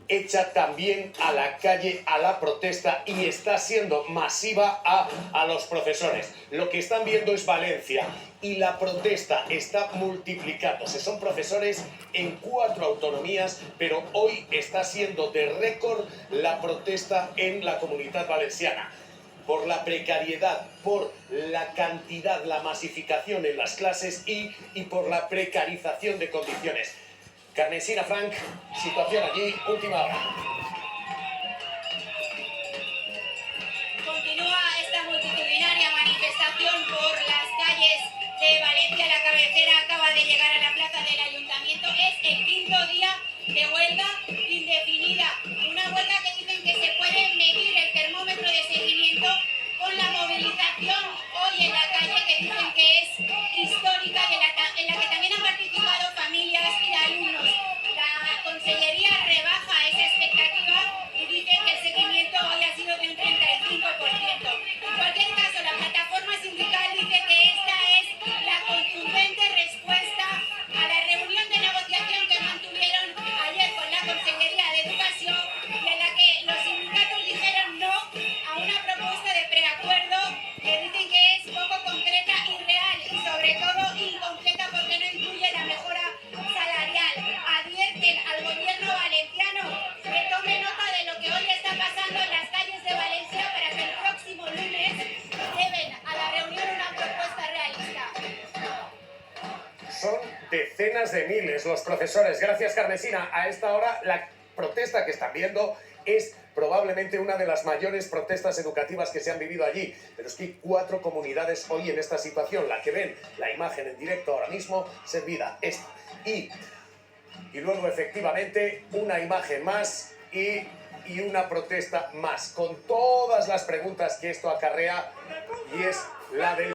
echa también a la calle a la protesta y está siendo masiva a los profesores. Lo que están viendo es Valencia y la protesta está multiplicándose. Son profesores en 4 autonomías, pero hoy está siendo de récord la protesta en la Comunitat Valenciana. Por la precariedad, por la cantidad, la masificación en las clases y por la precarización de condiciones. Carmesina Frank, situación allí, última hora. Continúa esta multitudinaria manifestación por las calles de Valencia. La cabecera acaba de llegar a la plaza del Ayuntamiento. Es el 5.º día de huelga indefinida. Una huelga que dicen que se puede medir el termómetro de seguimiento con la movilización hoy en la calle, que dicen que es histórica y en la que también han participado familias y alumnos. La Consellería rebaja esa expectativa y dice que el seguimiento hoy ha sido de un 35%. En cualquier caso, la plataforma sindical dice que esta es la contundente respuesta a la reunión de negociación que mantuvieron ayer con la Consellería de Educación y en la que los sindicatos dijeron no a una propuesta de preacuerdo que dicen que es poco concreta, irreal y sobre todo incompleta porque no incluye la mejora salarial. Advierten al gobierno valenciano que tome nota de lo que hoy está pasando en las calles de Valencia para que el próximo lunes lleven a la reunión una propuesta realista. Son decenas de miles los profesores. Gracias, Carmesina. A esta hora la protesta que están viendo es probablemente una de las mayores protestas educativas que se han vivido allí. Pero es que hay 4 comunidades hoy en esta situación. La que ven la imagen en directo ahora mismo, servida esta. Y luego efectivamente una imagen más y una protesta más, con todas las preguntas que esto acarrea, y es la del